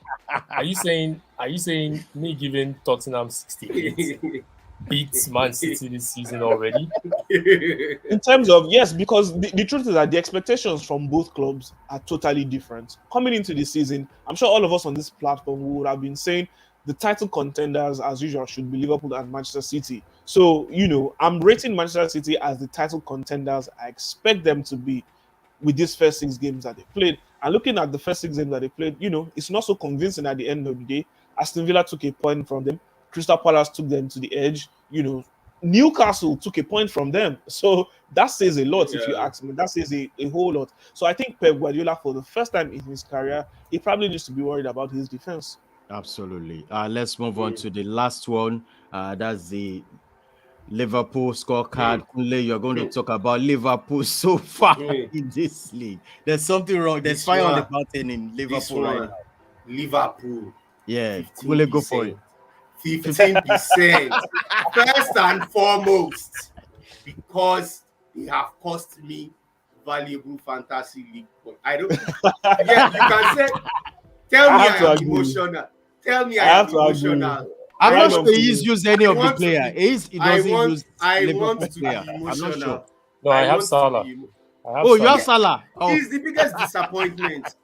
Are you saying me giving Tottenham 68 beats Man City this season already? In terms of, yes, because the truth is that the expectations from both clubs are totally different. Coming into the season, I'm sure all of us on this platform would have been saying the title contenders, as usual, should be Liverpool and Manchester City. So, I'm rating Manchester City as the title contenders I expect them to be with these first 6 games that they played. And looking at the first 6 games that they played, it's not so convincing at the end of the day. Aston Villa took a point from them. Crystal Palace took them to the edge. Newcastle took a point from them. So that says a lot, if you ask me. That says a whole lot. So I think Pep Guardiola, for the first time in his career, he probably needs to be worried about his defense. Absolutely. Let's move on to the last one. That's the Liverpool scorecard. Kunle, you're going to talk about Liverpool so far in this league. There's something wrong. There's fire on the mountain in Liverpool right now. Liverpool. Yeah, Kunle, go for it. 15%. First and foremost, because they have cost me valuable fantasy league points. I don't. Yeah, you can say. Tell me I am emotional. Tell me I am emotional. I'm not sure he's used any of the player. I want to be emotional. I'm not sure. No, I have Salah. You have Salah. He's the biggest disappointment.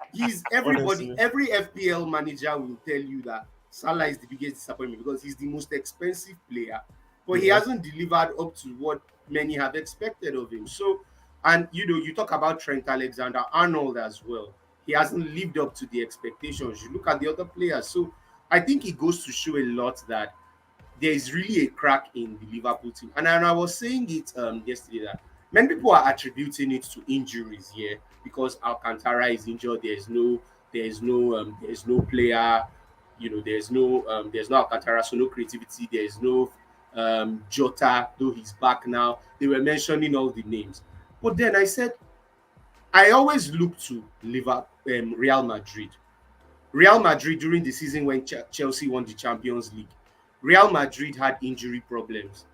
Every FPL manager will tell you that Salah is the biggest disappointment because he's the most expensive player, but he hasn't delivered up to what many have expected of him. So, and you talk about Trent Alexander-Arnold as well. He hasn't lived up to the expectations. You look at the other players. So I think it goes to show a lot that there is really a crack in the Liverpool team. And I was saying it yesterday that Many people are attributing it to injuries here because Alcantara is injured. There's no player. There's no Alcantara, so no creativity. There's no Jota, though he's back now. They were mentioning all the names, but then I said I always look to Real Madrid. Real Madrid during the season when Chelsea won the Champions League, Real Madrid had injury problems.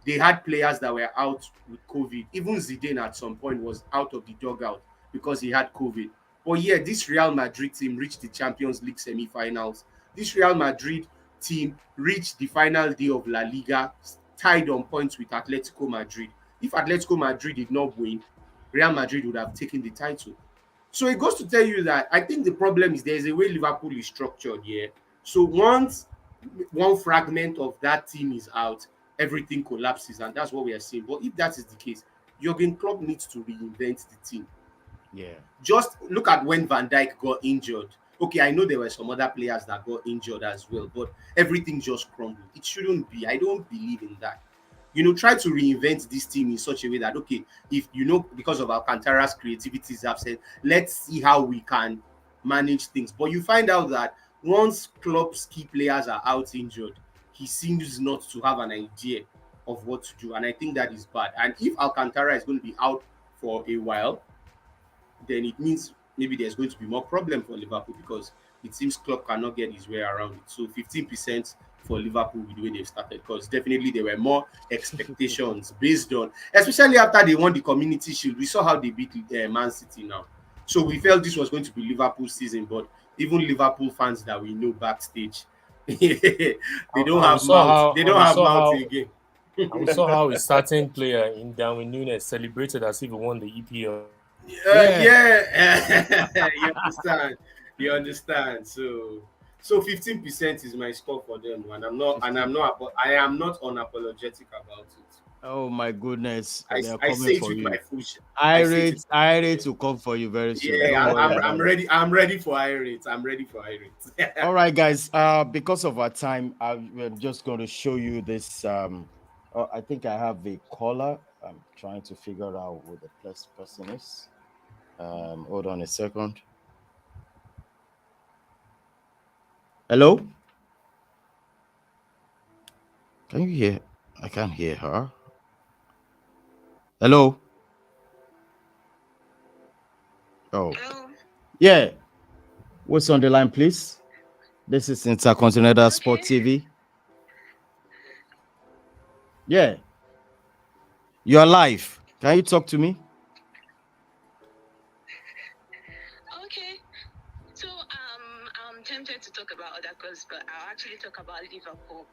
They had players that were out with COVID. Even Zidane at some point was out of the dugout because he had COVID. But yeah, this Real Madrid team reached the Champions League semi-finals. This Real Madrid team reached the final day of La Liga, tied on points with Atletico Madrid. If Atletico Madrid did not win, Real Madrid would have taken the title. So it goes to tell you that I think the problem is there's a way Liverpool is structured here. So once one fragment of that team is out, everything collapses, and that's what we are seeing. But if that is the case, Jurgen Klopp needs to reinvent the team. Yeah. Just look at when Van Dijk got injured. Okay, I know there were some other players that got injured as well, but everything just crumbled. It shouldn't be. I don't believe in that. Try to reinvent this team in such a way that, okay, if because of Alcantara's creativity is absent, let's see how we can manage things. But you find out that once Klopp's key players are out injured, he seems not to have an idea of what to do. And I think that is bad. And if Alcantara is going to be out for a while, then it means maybe there's going to be more problem for Liverpool because it seems Klopp cannot get his way around it. So 15% for Liverpool with the way they've started, because definitely there were more expectations based on, especially after they won the Community Shield. We saw how they beat Man City now. So we felt this was going to be Liverpool's season, but even Liverpool fans that we know backstage, they don't have mouth. They don't have mouth again. And we saw how a certain player in Darwin Núñez celebrated as if he won the EPL. You understand. So 15% is my score for them, and I am not unapologetic about it. Oh my goodness! I say it with my full. Irate to come for you very soon. Yeah, I'm ready. I'm ready for Irate. All right, guys. Because of our time, we're just going to show you this. I think I have a caller. I'm trying to figure out who the person is. Hold on a second. Hello? Can you hear? I can't hear her. Hello? Oh. Hello? Yeah. What's on the line, please? This is Intercontinental Sport TV. Yeah. You're live. Can you talk to me? Okay. So I'm tempted to talk about other clubs, but I'll actually talk about Liverpool.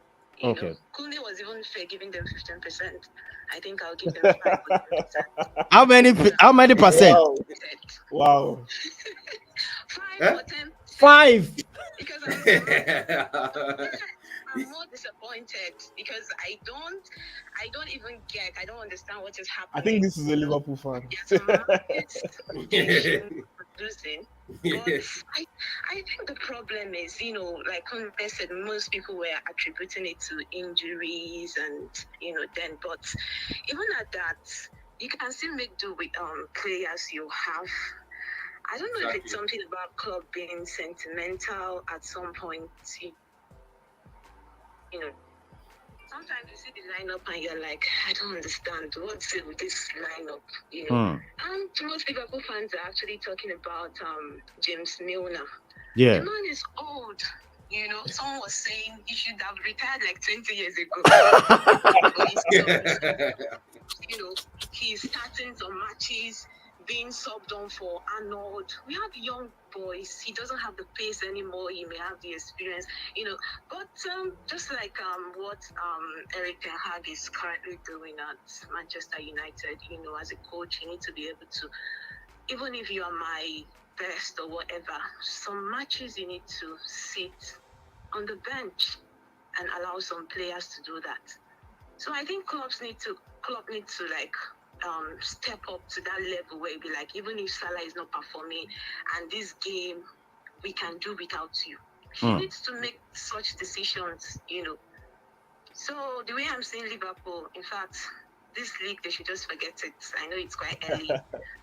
Okay. Kunle was even fair giving them 15%. I think I'll give them 5%. How many percent? Wow. 5 or 10. 5. Because I'm more disappointed because I don't even get. I don't understand what is happening. I think this is a Liverpool fan. Producing. But I think the problem is, like Kunle said, most people were attributing it to injuries and then, but even at that, you can still make do with players you have. I don't know if it's something about club being sentimental at some point. Sometimes you see the lineup and you're like, I don't understand what's it with this lineup. And most Liverpool fans are actually talking about James Milner. Yeah, the man is old. Someone was saying he should have retired like 20 years ago. He's starting some matches, being subbed on for Arnold. We have young boys. He doesn't have the pace anymore. He may have the experience, But just like what Eric Ten Hag is currently doing at Manchester United, as a coach, you need to be able to, even if you are my best or whatever, some matches you need to sit on the bench and allow some players to do that. So I think club need to step up to that level where it be like, even if Salah is not performing and this game we can do without you. He needs to make such decisions, So the way I'm seeing Liverpool, in fact, this league, they should just forget it. I know it's quite early,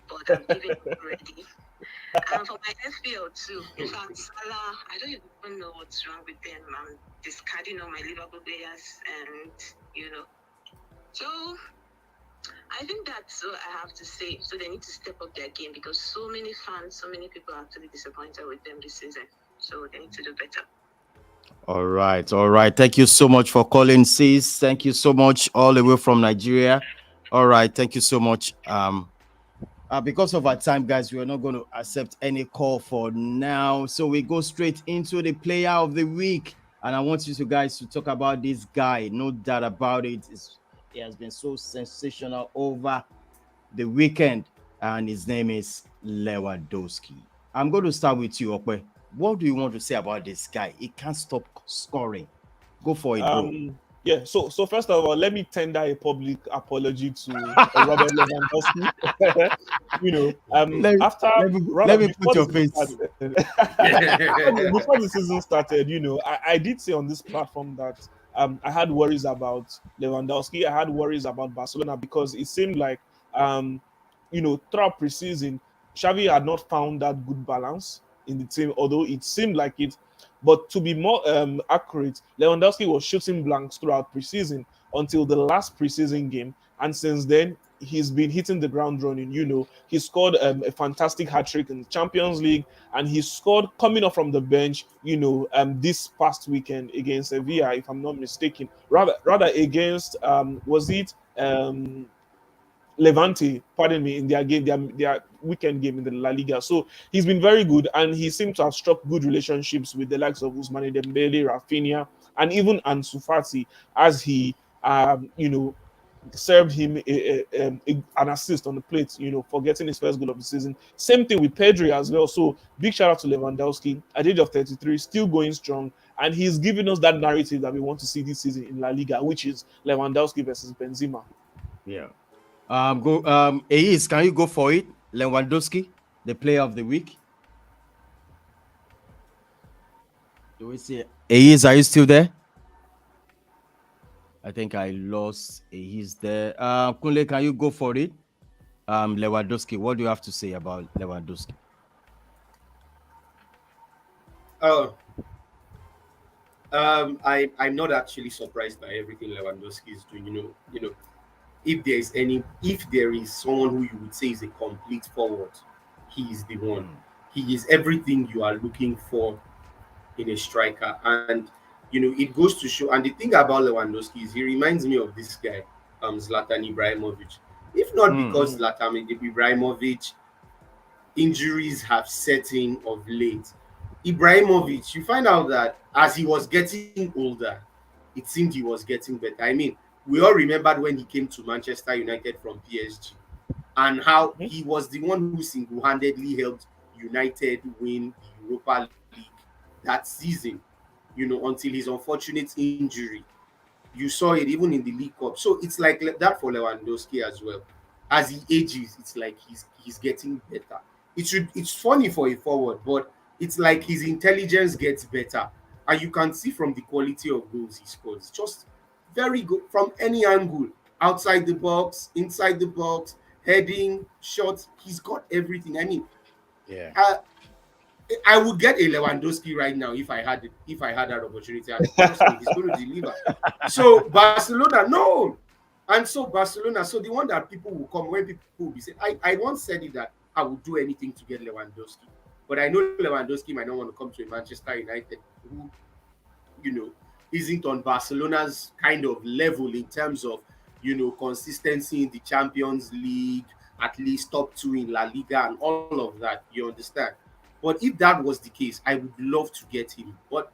but I'm giving it already. And for my FPL too, in fact, Salah, I don't even know what's wrong with them. I'm discarding all my Liverpool players, and so I think that's what I have to say. So they need to step up their game because so many fans, so many people are actually disappointed with them this season. So they need to do better. All right. Thank you so much for calling, sis. Thank you so much, all the way from Nigeria. All right, thank you so much. Because of our time, guys, we are not going to accept any call for now. So we go straight into the player of the week. And I want you guys to talk about this guy. No doubt about it. He has been so sensational over the weekend. And his name is Lewandowski. I'm going to start with you, Okwe. What do you want to say about this guy? He can't stop scoring. Go for it, bro. Yeah, so first of all, let me tender a public apology to Robert Lewandowski. Let me put your face. Before the season started, I did say on this platform that I had worries about Lewandowski. I had worries about Barcelona because it seemed like, throughout preseason, Xavi had not found that good balance in the team, although it seemed like it. But to be more accurate, Lewandowski was shooting blanks throughout preseason until the last preseason game. And since then, he's been hitting the ground running. He scored a fantastic hat-trick in the Champions League. And he scored coming up from the bench, this past weekend against Sevilla, if I'm not mistaken. Rather against, was it Levante, pardon me, in their game, their weekend game in the La Liga. So he's been very good, and he seemed to have struck good relationships with the likes of Ousmane Dembele, Rafinha, and even Ansu Fati, as he, served him an assist on the plate, for getting his first goal of the season. Same thing with Pedri as well. So big shout out to Lewandowski at the age of 33, still going strong, and he's giving us that narrative that we want to see this season in La Liga, which is Lewandowski versus Benzema. Yeah. Ace, can you go for it? Lewandowski, the player of the week. Do we see Ace? Are you still there? I think I lost Ace there. Kunle, can you go for it? Lewandowski, what do you have to say about Lewandowski? I'm not actually surprised by everything Lewandowski is doing. If there is someone who you would say is a complete forward, he is the one. He is everything you are looking for in a striker. And it goes to show. And the thing about Lewandowski is he reminds me of this guy, Zlatan Ibrahimovic. If not because Zlatan Ibrahimovic injuries have set in of late, Ibrahimovic, you find out that as he was getting older, it seemed he was getting better. I mean, we all remembered when he came to Manchester United from PSG and how he was the one who single-handedly helped United win the Europa League that season, until his unfortunate injury. You saw it even in the League Cup. So it's like that for Lewandowski as well. As he ages, it's like he's getting better. It's funny for a forward, but it's like his intelligence gets better. And you can see from the quality of goals he scores. It's just very good from any angle, outside the box, inside the box, heading, shots. He's got everything. I mean, I would get a Lewandowski right now if I had that opportunity. And trust me, he's going to deliver. So Barcelona, no. And so Barcelona, so the one that people will come when people will be saying, I once said it that I would do anything to get Lewandowski. But I know Lewandowski might not want to come to a Manchester United who, isn't on Barcelona's kind of level in terms of, consistency in the Champions League, at least top 2 in La Liga and all of that, you understand? But if that was the case, I would love to get him. But,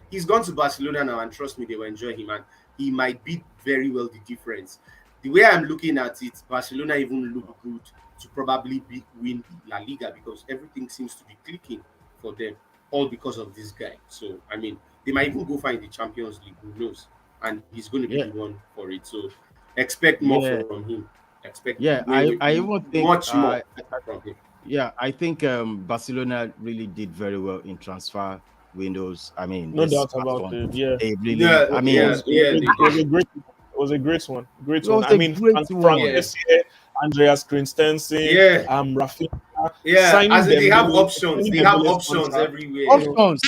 he's gone to Barcelona now, and trust me, they will enjoy him, and he might be very well the difference. The way I'm looking at it, Barcelona even look good to probably win La Liga because everything seems to be clicking for them, all because of this guy. So, I mean, they might even go find the Champions League, who knows? And he's going to be the one for it. So, expect more from him. I even think much more from him. Yeah, I think Barcelona really did very well in transfer windows. I mean, no doubt about it. Yeah, they really. I mean, it was a great was a great one. Great It was one. a I mean, great Frank one. Essien, Andreas Christensen, Yeah. Rafinha. Yeah, Signing as in they have Dembele, options. signing They have Dembele's options contract. everywhere. Options.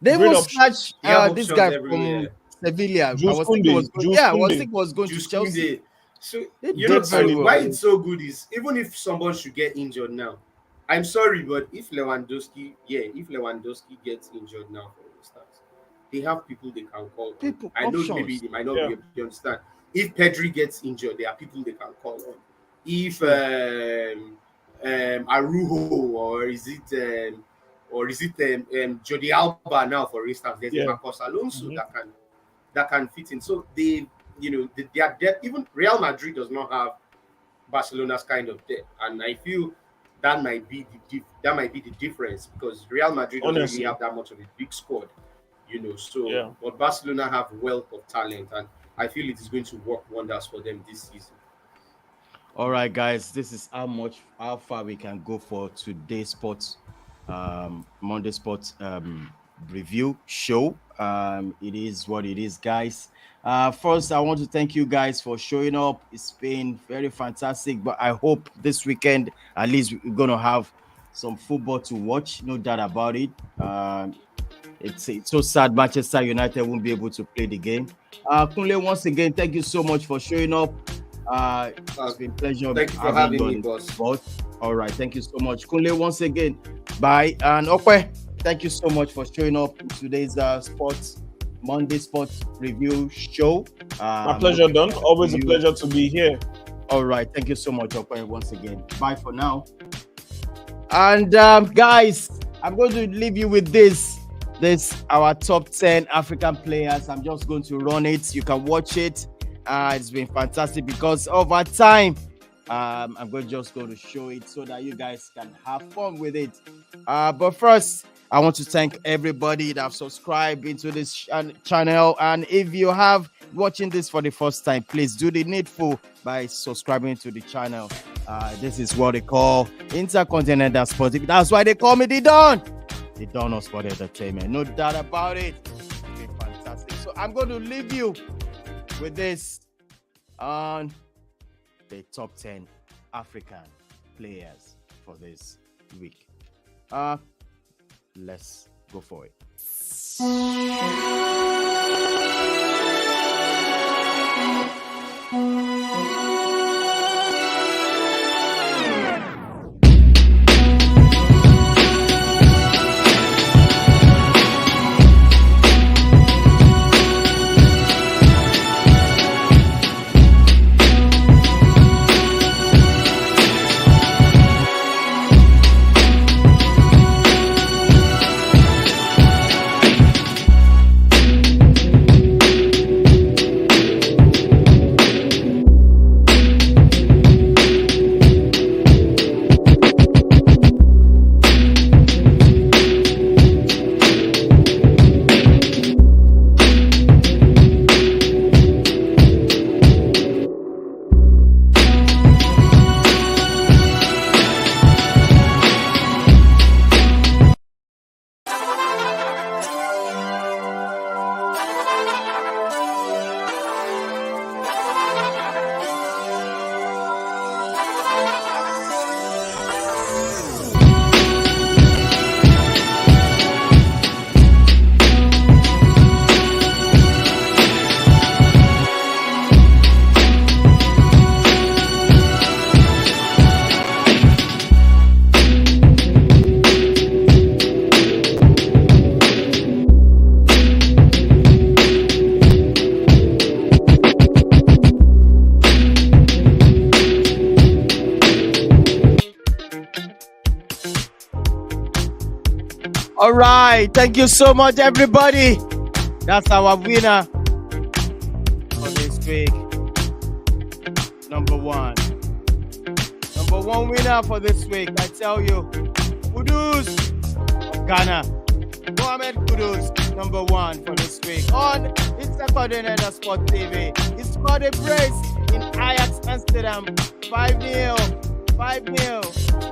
They Great even options. snatched They have this options guy everywhere. from Sevilla. I Jules was thinking Koundé, was going, Jules going to Chelsea. Kunle. So They you did know, very so well. why it's so good is even if someone should get injured now, I'm sorry, but if Lewandowski gets injured now, for instance, they have people they can call. People, I know maybe options. they might not Yeah. be able to understand. If Pedri gets injured, there are people they can call on. If Arujo or is it Jordi Alba now, for instance, there's Yeah. Marcos Alonso Mhm. that can fit in. So they are depth. Even Real Madrid does not have Barcelona's kind of depth, and I feel that might be the difference because Real Madrid doesn't Honestly. really have that much of a big squad, So, Yeah. but Barcelona have wealth of talent, and I feel it is going to work wonders for them this season. All right, guys, this is how far we can go for today's Monday sports review show. It is what it is, guys. First, I want to thank you guys for showing up. It's been very fantastic, but I hope this weekend at least we're gonna have some football to watch. No doubt about it. It's so sad Manchester United won't be able to play the game. Kunle, once again, thank you so much for showing up. It's been a pleasure. Thank you for having me, boss. All right, thank you so much. Kunle, once again, bye. And Okwe, thank you so much for showing up in today's Monday Sports Review show. My pleasure, Don. Always a pleasure to be here. All right, thank you so much, Okwe, once again. Bye for now. And guys, I'm going to leave you with this our top 10 African players. I'm just going to run it. You can watch it. It's been fantastic because over time, I'm just going to show it so that you guys can have fun with it. But first, I want to thank everybody that have subscribed into this channel. And if you have watching this for the first time, please do the needful by subscribing to the channel. This is what they call Intercontinental Sports TV. That's why they call me the Don of Sport Entertainment. No doubt about it. It's been fantastic. So I'm going to leave you with this on the top 10 African players for this week. Let's go for it. All right, thank you so much, everybody. That's our winner for this week. Number one winner for this week. I tell you, Kudus of Ghana, Mohamed Kudus, number one for this week on Intercontinental Sport TV. He scored a brace in Ajax Amsterdam, 5-0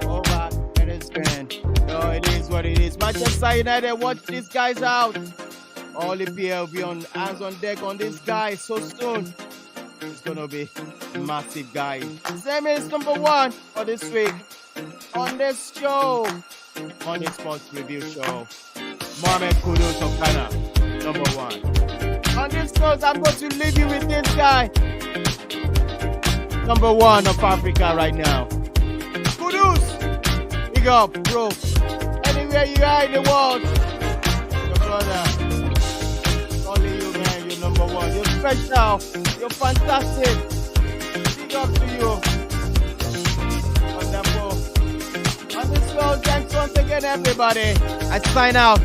over Eresben. No, it is what it is. Manchester United, watch these guys out. All the PL will be on hands on deck on this guy so soon. It's gonna be massive, guys. Same is number 1 for this week on this show, on the Sports Review Show. Mohamed Kudus of Ghana, number 1. On this note, I'm going to leave you with this guy, number 1 of Africa right now. Kudus, big up, bro. Anywhere you are in the world, your brother, only you, man. You're number 1. You're special. You're fantastic. Big up to you. Wonderful. On this note, thanks once again, everybody. I sign out.